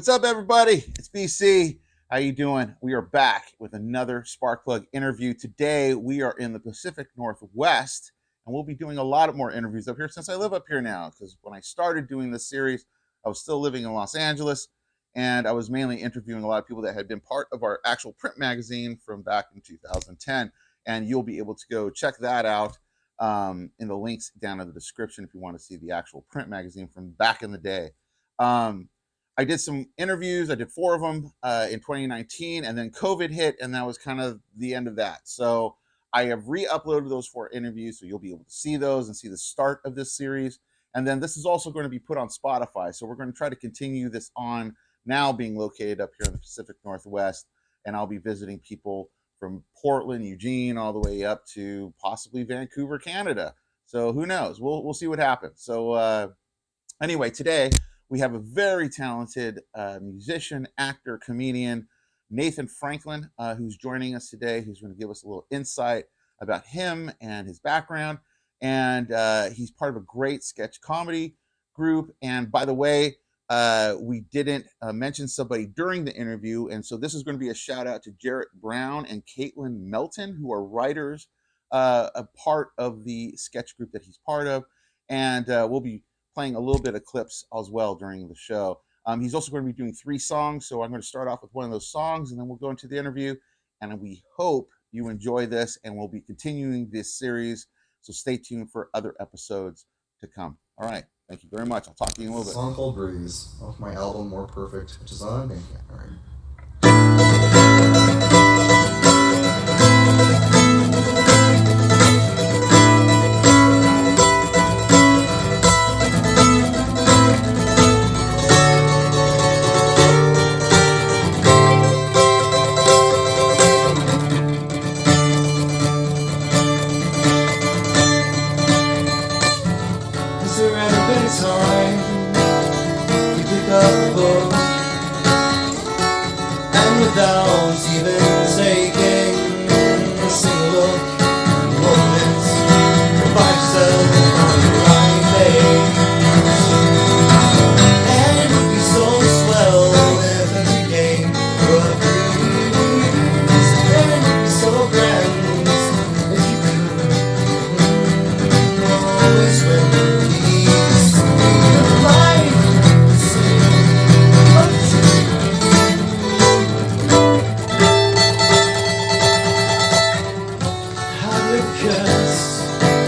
What's up, everybody? It's BC. How you doing? We are back with another Sparkplug interview. Today, we are in the Pacific Northwest, and we'll be doing a lot of more interviews up here since I live up here now, because when I started doing this series, I was still living in Los Angeles, and I was mainly interviewing a lot of people that had been part of our actual print magazine from back in 2010, and you'll be able to go check that out in the links down in the description if you want to see the actual print magazine from back in the day. I did some interviews. I did 4 of them in 2019, and then COVID hit, and that was kind of the end of that. So I have re-uploaded those 4 interviews, so you'll be able to see those and see the start of this series. And then this is also going to be put on Spotify. So we're going to try to continue this on now being located up here in the Pacific Northwest, and I'll be visiting people from Portland, Eugene, all the way up to possibly Vancouver, Canada. So who knows? We'll see what happens. So anyway, today we have a very talented musician, actor, comedian, Nathan Franklin, who's joining us today, who's going to give us a little insight about him and his background. And he's part of a great sketch comedy group. And by the way, we didn't mention somebody during the interview. And so this is going to be a shout out to Jarrett Brown and Caitlin Melton, who are writers, a part of the sketch group that he's part of. And we'll be playing a little bit of clips as well during the show. He's also going to be doing 3 songs. So I'm going to start off with one of those songs, and then we'll go into the interview. And we hope you enjoy this, and we'll be continuing this series. So stay tuned for other episodes to come. All right. Thank you very much. I'll talk to you in a little bit. Song called Breeze off my album More Perfect, which is on Bandcamp. All right. Without even taking a single look, moments find yourself on the right page. And it would be so swell if every game were a breeze. And it would be so grand if you could always win these. Life would seem much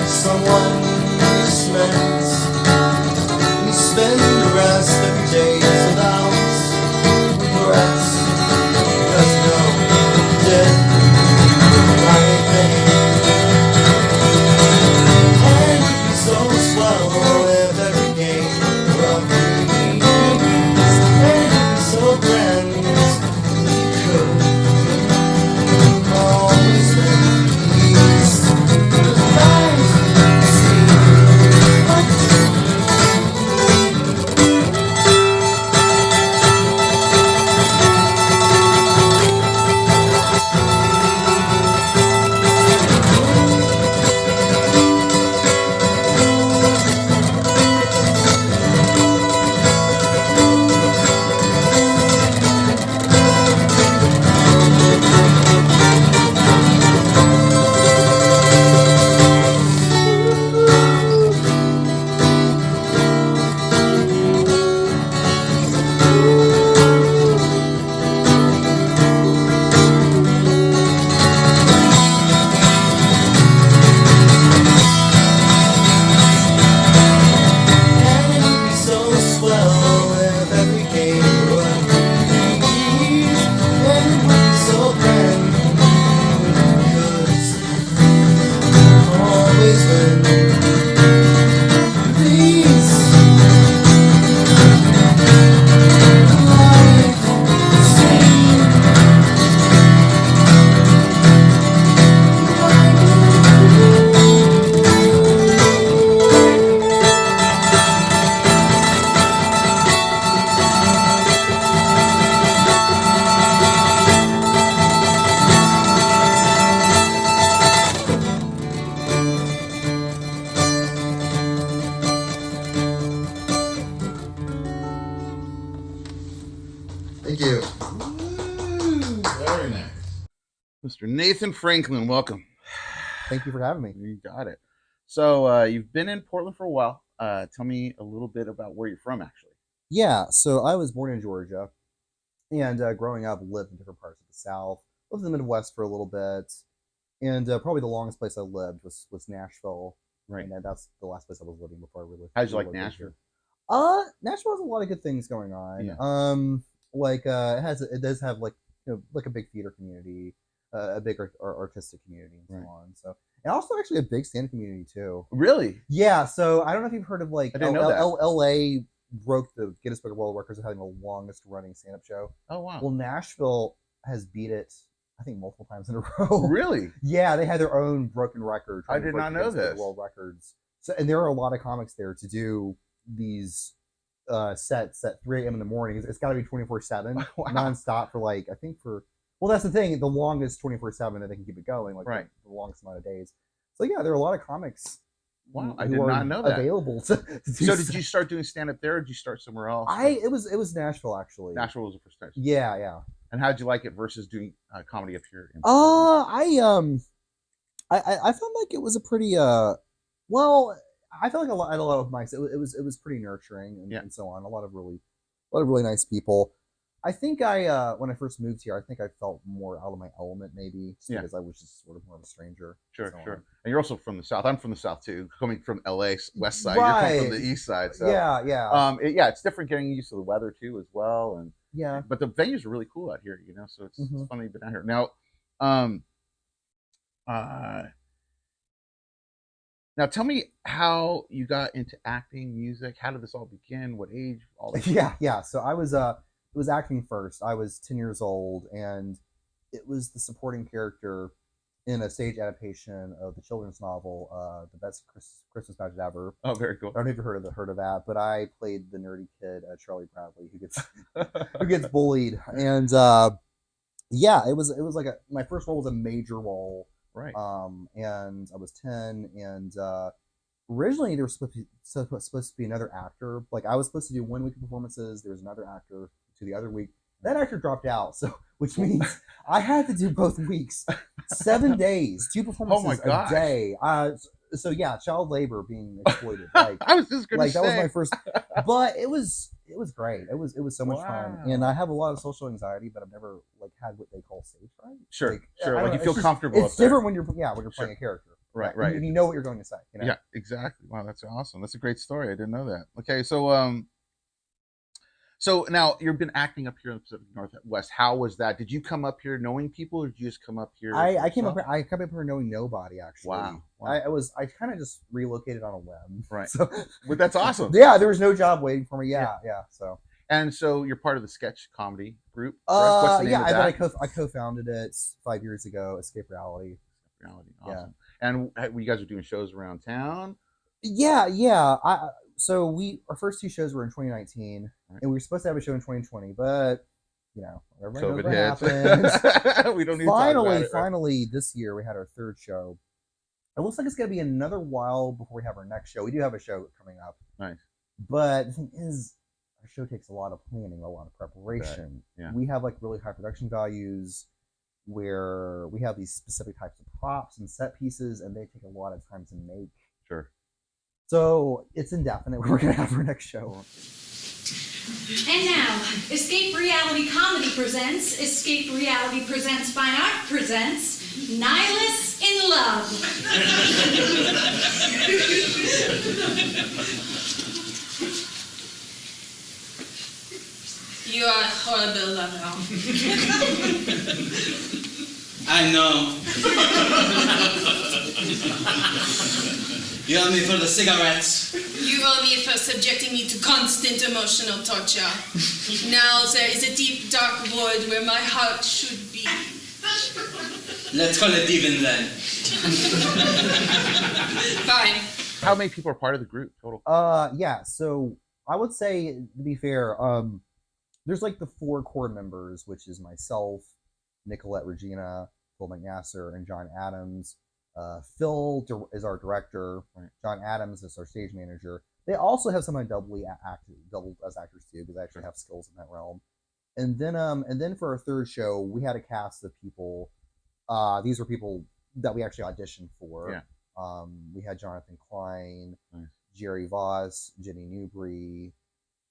someone you spent. You spend the rest of your days without regrets, because you know you did the right thing. And it would be so swell if every game were a breeze. And it would be so grand if you could always win. See Mr. Nathan Franklin. Welcome. Thank you for having me. You got it. So you've been in Portland for a while. Tell me a little bit about where you're from, actually. Yeah, so I was born in Georgia, and growing up, lived in different parts of the South. Lived in the Midwest for a little bit, and probably the longest place I lived was Nashville. Right. And that's the last place I was living before I really. How'd you like relocated Nashville? here. Nashville has a lot of good things going on. Yeah. It does have like like a big theater community, a big artistic community, and so Right. on. So and also actually a big stand community too. Really? Yeah, so I don't know if you've heard of like I didn't know that. LA broke the Guinness Book of World Records of having the longest running stand up show. Oh, wow. Well, Nashville has beat it, I think, multiple times in a row. Really? Yeah, they had their own broken record. I did not know this. World records. So, and there are a lot of comics there to do these sets at 3 a.m. in the morning. It's got to be 24/7, Wow. nonstop for like I think for. Well, that's the thing. The longest 24/7 that they can keep it going, like Right. the longest amount of days. So yeah, there are a lot of comics. Wow, I who did are not know that. Available to do So did you start doing stand-up there, or did you start somewhere else? It was Nashville actually. Nashville was the first time. Yeah. And how'd you like it versus doing comedy up here? In Portland? I felt like it was a pretty well. I felt like at a lot of mics, it was pretty nurturing and so on. A lot of really nice people. I think when I first moved here, I think I felt more out of my element, maybe just because I was just sort of more of a stranger. Sure. on. And you're also from the South. I'm from the South too, coming from LA West Side. Right. You're from the East Side. So Yeah. it's different getting used to the weather too as well. And Yeah. but the venues are really cool out here, so it's funny you've been out here. Now, now tell me how you got into acting, music. How did this all begin? What age? All that. Yeah. So I was it was acting first. I was 10 years old, and it was the supporting character in a stage adaptation of the children's novel, The Best Christmas Magic Ever. Oh, very cool. I don't know if you heard of that, but I played the nerdy kid, Charlie Bradley, who gets bullied, and it was like my first role was a major role, right? And I was 10, and originally there was supposed to be another actor. Like I was supposed to do 1 week of performances. There was another actor to the other week. That actor dropped out, so which means I had to do both weeks, 7 days, 2 performances a day. So yeah, child labor being exploited. Like I was just gonna say that was my first, but it was great. It was so much fun, and I have a lot of social anxiety, but I've never had what they call stage fright. Sure. Like you feel comfortable. It's different when you're playing a character. Right. You know what you're going to say. Yeah, exactly. Wow, that's awesome. That's a great story. I didn't know that. Okay, so now you've been acting up here in the Pacific Northwest. How was that? Did you come up here knowing people, or did you just come up here? I came up here knowing nobody actually. Wow. I kind of just relocated on a whim. Right. So, but that's awesome. Yeah, there was no job waiting for me. Yeah. So. And so you're part of the sketch comedy group. What's the name of that? I co-founded it 5 years ago. Escape Reality. Awesome. Yeah. And you guys are doing shows around town. Yeah. So our first 2 shows were in 2019, and we were supposed to have a show in 2020, but everybody knows what happened. We don't need to talk about it, Finally, this year we had our 3rd show. It looks like it's going to be another while before we have our next show. We do have a show coming up. Nice. But the thing is, our show takes a lot of planning, a lot of preparation. Right. Yeah. We have like really high production values where we have these specific types of props and set pieces, and they take a lot of time to make. Sure. So it's indefinite. We're going to have our next show. And now, Escape Reality Comedy presents Escape Reality Presents Fine Art presents Nihilists in Love. You are a horrible lover. I know. You owe me for the cigarettes. You owe me for subjecting me to constant emotional torture. Now there is a deep, dark void where my heart should be. Let's call it even then. Fine. How many people are part of the group total? Yeah. So I would say, to be fair, there's like the 4 core members, which is myself, Nicolette Regina, Phil McNasser, and John Adams. Phil is our director. John Adams is our stage manager. They also have someone double as actors too, because they actually have skills in that realm. And then for our 3rd show, we had a cast of people These were people that we actually auditioned for. Yeah. We had Jonathan Klein, Nice. Jerry Voss, Jenny Newbury,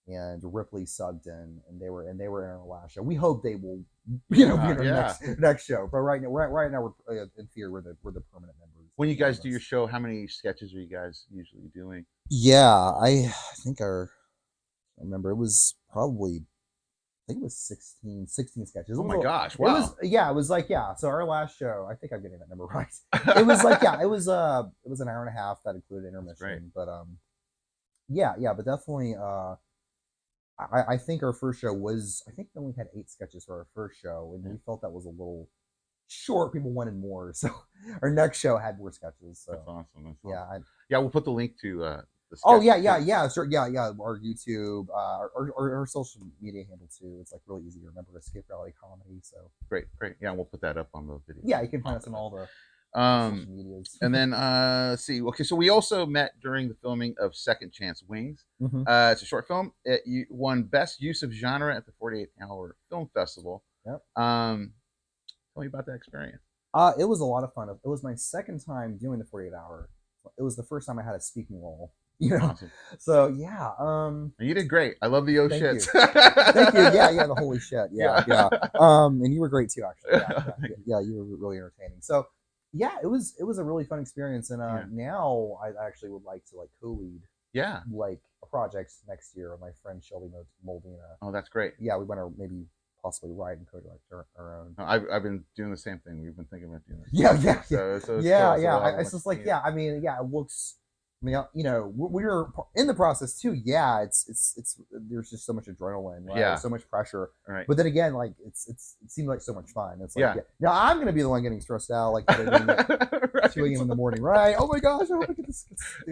and Ripley Sugden, and they were in our last show. We hope they will, be in our next show. But right now we're in theory we're the permanent members. When you guys do your show, how many sketches are you guys usually doing? Yeah, I think I remember it was probably. I think it was 16 sketches. Oh my gosh! Wow. It was like So our last show, I think I'm getting that number right. It was like it was an hour and a half that included intermission. But but definitely. I think our first show was. I think we only had 8 sketches for our first show, and we felt that was a little short. People wanted more, so our next show had more sketches. So. That's awesome. That's yeah, awesome. We'll put the link to. Sure, our YouTube, our social media handle too. It's like really easy to remember. Escape Reality Comedy. So great. Yeah, we'll put that up on the video. Yeah, you can find us on all the social medias. And then see. Okay, so we also met during the filming of Second Chance Wings. Mm-hmm. It's a short film. It won Best Use of Genre at the 48-hour Film Festival. Yep. Tell me about that experience. It was a lot of fun. It was my second time doing the 48-hour. It was the first time I had a speaking role. Awesome. So yeah. You did great. I love the oh shits. Thank you. Yeah, the holy shit. Yeah. And you were great too, actually. Yeah, you were really entertaining. So yeah, it was a really fun experience, and now I actually would like to co-lead. Yeah. Like a project next year with my friend Shelby Moldina. Oh, that's great. Yeah, we want to maybe possibly write and co-direct our own. I've been doing the same thing. We've been thinking about doing this. Yeah. So it's cool. It's just like I mean, it looks. I mean, we're in the process too. Yeah, it's there's just so much adrenaline, right? There's so much pressure. Right. But then again, like it seemed like so much fun. It's like now I'm gonna be the one getting stressed out, like at 2 a.m. in the morning, right? Oh my gosh, I hope I get this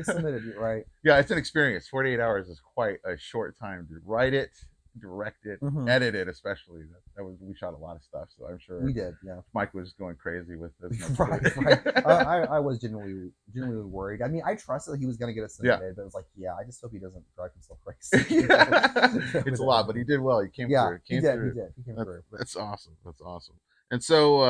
submitted, right? Yeah, it's an experience. 48 hours is quite a short time to write it, direct it, edit it, especially. We shot a lot of stuff, so I'm sure we did. Yeah, Mike was going crazy with this. right. I was genuinely worried. I mean, I trusted that he was going to get us submitted, but it was like, I just hope he doesn't drive himself crazy. It's a lot, but he did well. He came through. He did. He came through. That's awesome. And so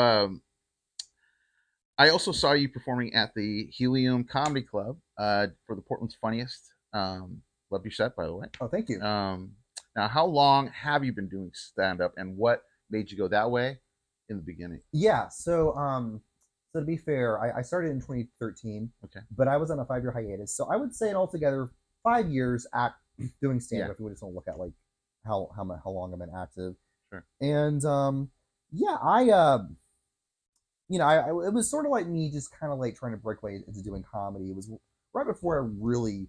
I also saw you performing at the Helium Comedy Club for the Portland's Funniest. Love your set, by the way. Oh, thank you. Now, how long have you been doing stand-up, and what made you go that way in the beginning? Yeah, so to be fair, I started in 2013. Okay. But I was on a 5-year hiatus, so I would say in altogether 5 years doing stand-up. If you just want to look at like how long I've been active. Sure. And it was sort of like me just kind of like trying to break away into doing comedy. It was right before I really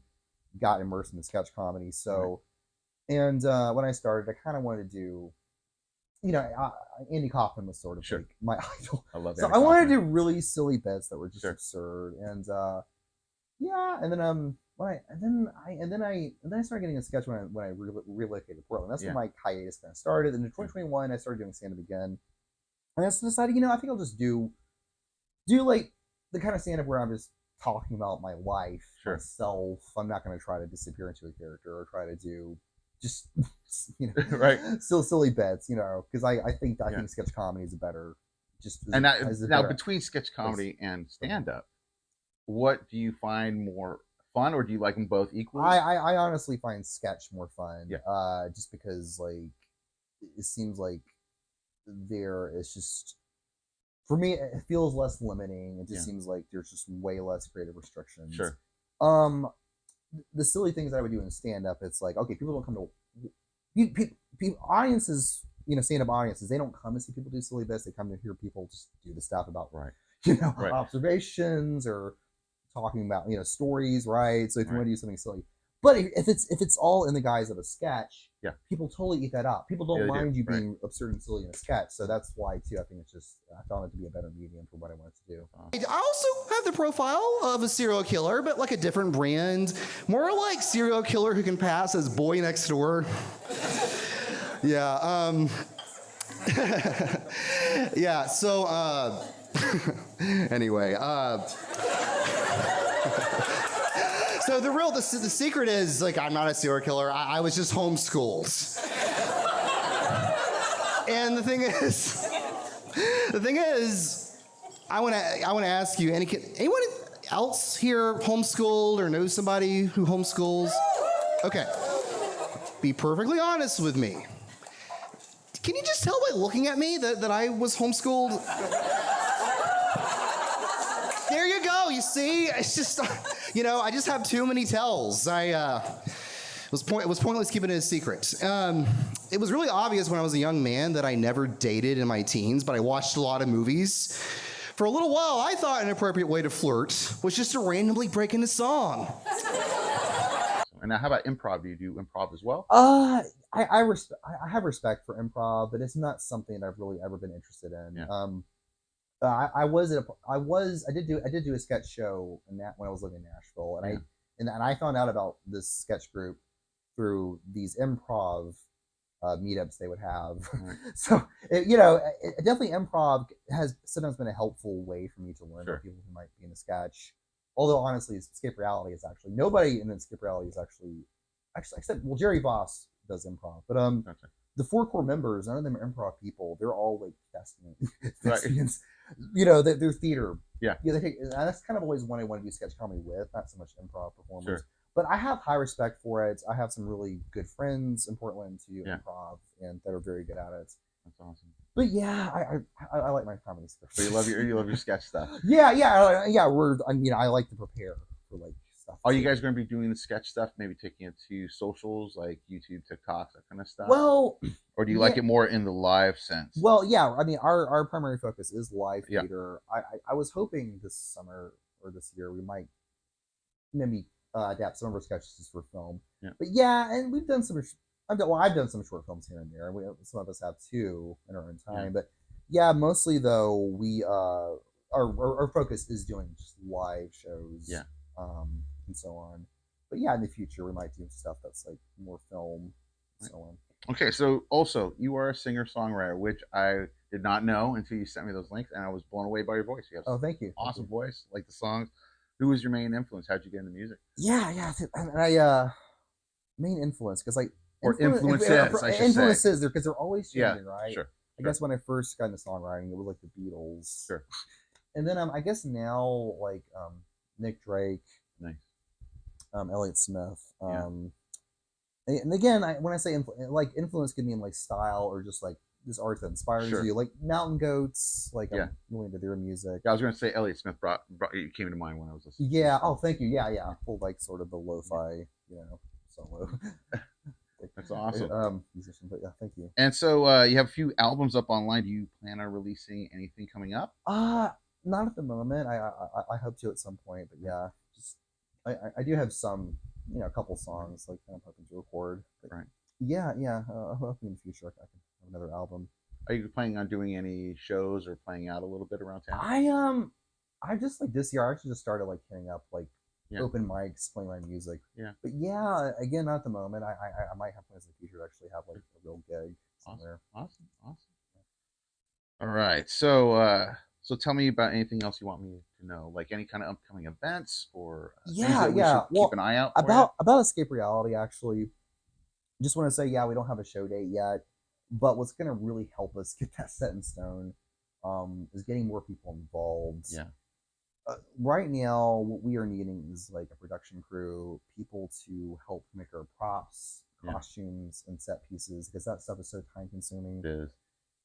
got immersed in the sketch comedy. So. And when I started, I kind of wanted to do, Andy Kaufman was sort of like my idol. I love that. So I wanted to do really silly bits that were just absurd, and and then I started getting a sketch when I relocated to Portland. That's when my hiatus kind of started. And in 2021, I started doing stand-up again, and I just decided, I think I'll just do like the kind of stand-up where I'm just talking about my life, myself. I'm not going to try to disappear into a character or try to do. Just right, still silly bits, because I think sketch comedy is a better. Now between sketch comedy and stand up, what do you find more fun, or do you like them both equally? I honestly find sketch more fun. Yeah. Just because like it seems like there is just for me it feels less limiting. It just seems like there's just way less creative restrictions. Sure. The silly things that I would do in stand-up, it's like, okay, people don't come to people audiences, stand-up audiences, they don't come to see people do silly bits. They come to hear people just do the stuff about observations or talking about stories, right? So if you want to do something silly, but if it's all in the guise of a sketch, people totally eat that up. People don't mind you being absurd and silly in a sketch. So that's why too. I think I found it to be a better medium for what I wanted to do. I also have the profile of a serial killer, but like a different brand, more like serial killer who can pass as boy next door. So anyway. So the secret is, like, I'm not a serial killer. I was just homeschooled. And the thing is, I want to ask you, anyone else here homeschooled or knows somebody who homeschools? Okay. Be perfectly honest with me. Can you just tell by looking at me that I was homeschooled? There you go. You see, it's just, I just have too many tells. It was pointless keeping it a secret. It was really obvious when I was a young man that I never dated in my teens, but I watched a lot of movies. For a little while, I thought an appropriate way to flirt was just to randomly break into song. And now, how about improv? Do you do improv as well? I have respect for improv, but it's not something that I've really ever been interested in. Yeah. I did do a sketch show when I was living in Nashville, and I found out about this sketch group through these improv meetups they would have. Right. So definitely improv has sometimes been a helpful way for me to learn about people who might be in a sketch. Although honestly, escape reality is actually nobody in escape reality is actually except Jerry Voss does improv, but Gotcha. the 4 core members, none of them are improv people. They're all like thespians. Right. They're theater. Yeah. That's kind of always one I want to do sketch comedy with, not so much improv performers. Sure. But I have high respect for it. I have some really good friends in Portland to do Yeah. improv, and that are very good at it. That's awesome. But yeah, I like my comedy stuff. So you love your sketch stuff. Yeah. I like to prepare for like stuff. Are you guys going to be doing the sketch stuff? Maybe taking it to socials like YouTube, TikTok, that kind of stuff. Well, or do you like it more in the live sense? Well, yeah. I mean, our primary focus is live Yeah. theater. I was hoping this summer or this year we might maybe adapt some of our sketches for film. Yeah. But yeah, and we've done some. I've done some short films here and there. Some of us have too in our own time. Yeah. But yeah, mostly though we our focus is doing just live shows. Yeah. And so on. But yeah, in the future we might do stuff that's like more film and so on. Okay, so also you are a singer-songwriter, which I did not know until you sent me those links, and I was blown away by your voice. You have Thank you. awesome voice, like the songs. Who was your main influence? How'd you get into music? Yeah, and I main influence because like Influences there because they're always changing, right? Sure. I guess when I first got into songwriting, it was like the Beatles. Sure. And then I guess now like Nick Drake, Nice. Elliott Smith. Yeah. And again, when I say influence can mean like style or just like this art that inspires Sure. you, like Mountain Goats. Like Yeah. I'm really into their music. Yeah, I was going to say Elliott Smith brought you came to mind when I was listening. Yeah. Oh, thank you. Yeah. Full like sort of the lo-fi, solo. That's awesome. Musician, but yeah, thank you. And so you have a few albums up online. Do you plan on releasing anything coming up? Not at the moment. I hope to at some point, but yeah, just I do have some, a couple songs like kind of hoping to record. But Right. Yeah. Hopefully in the future I can have another album. Are you planning on doing any shows or playing out a little bit around town? I just like this year I actually just started like hitting up like Yeah. open mics, playing my music. Yeah. But yeah, again, not at the moment. I might have plans in the future to actually have like a real gig somewhere. Awesome. All right. So tell me about anything else you want me to know, like any kind of upcoming events or things that we should keep an eye out for. About Escape Reality, actually. Just want to say, yeah, we don't have a show date yet, but what's going to really help us get that set in stone is getting more people involved. Yeah. Right now, what we are needing is like a production crew, people to help make our props, costumes, and set pieces, because that stuff is so time consuming. It is.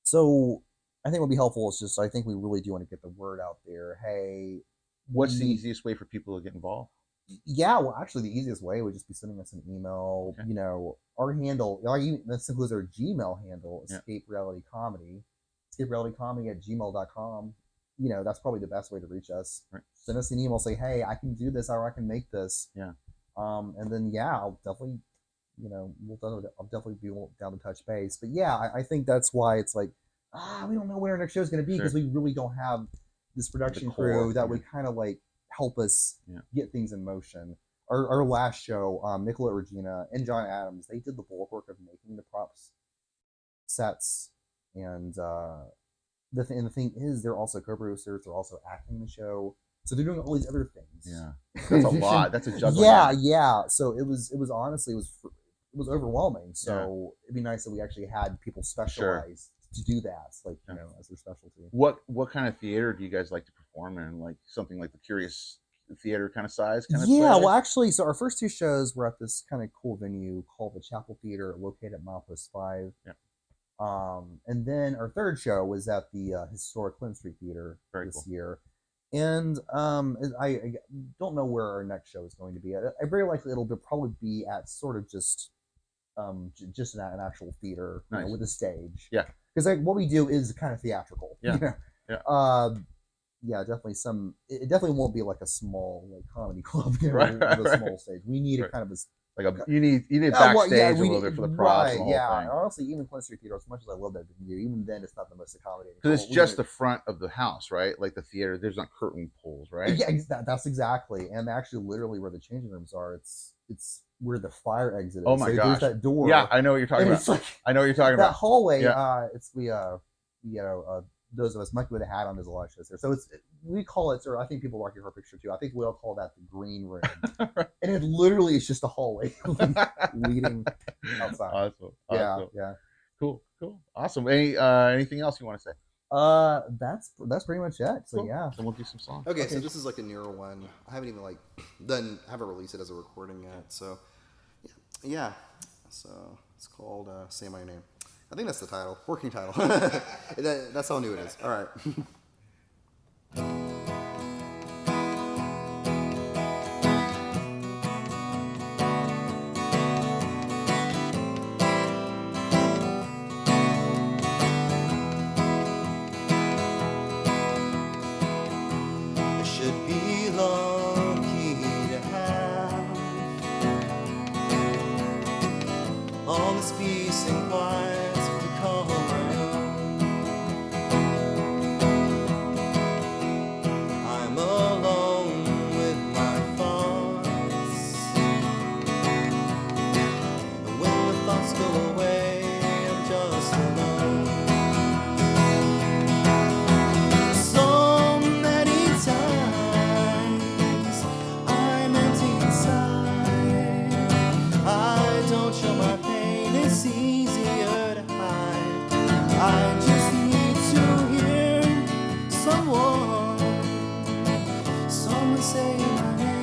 So I think what would be helpful is just, I think we really do want to get the word out there. Hey, What's the easiest way for people to get involved? Yeah, well, actually, the easiest way would just be sending us an email. Okay. Our handle, this includes our Gmail handle, Yeah. Escape Reality Comedy, escaperealitycomedy@gmail.com. That's probably the best way to reach us. Right. Send us an email, say, hey, I can do this, or I can make this. Yeah. And then, I'll definitely, I'll definitely be down to touch base. But yeah, I think that's why it's like, we don't know where our next show is going to be, because we really don't have this production crew that would kind of like help us get things in motion. Our last show, Nicolette Regina and John Adams, they did the bulk work of making the props, sets, and the thing is, they're also co-producers. They're also acting the show, so they're doing all these other things. Yeah, that's a lot. That's a juggling. Yeah. So it was honestly it was overwhelming. So it'd be nice if we actually had people specialized to do that, like you know, as their specialty. What kind of theater do you guys like to perform in? Like something like the Curious Theater kind of size? Yeah, well, actually, so our first 2 shows were at this kind of cool venue called the Chapel Theater, located at Milepost 5. Yeah. And then our 3rd show was at the historic Clinton Street Theater this year. And I don't know where our next show is going to be. Very likely it'll probably be at sort of just an actual theater, you know, with a stage. Yeah. Because like what we do is kind of theatrical. Yeah. You know? Yeah. Yeah, definitely it definitely won't be like a small like comedy club, you know, Right, with a right. small stage. We need a kind of a you need backstage a little bit for the props. Right, and the yeah. whole And thing. honestly, even Clinton Street Theater, as much as I love that venue, even then it's not the most accommodating. Because it's just the front of the house, right? Like the theater, there's not curtain poles, right? Yeah, that's exactly. And actually, literally, where the changing rooms are, it's where the fire exit is. Oh my so gosh! There's that door. Yeah, I know what you're talking and about. it's like I know what you're talking that about. hallway. Yeah. It's those of us, Monkey with a Hat on, there's a lot of shows there. So we call it, or I think people walking her picture too. I think we all call that the green room, and it literally is just a hallway leading outside. Awesome. Yeah. Cool. Awesome. Anything else you want to say? That's pretty much it. So Cool. yeah. Then we'll do some songs. Okay, so this is like a newer one. I haven't even haven't released it as a recording yet. So yeah. So it's called "Say My Name." I think that's the title, working title. That's how new it is. All right. I should be lucky to have all this peace and quiet to call my own. I'm alone with my thoughts, and when the thoughts go away, I'm just alone. So many times I'm empty inside. I don't show my pain, it's easier to hide. I just need to hear someone say my name.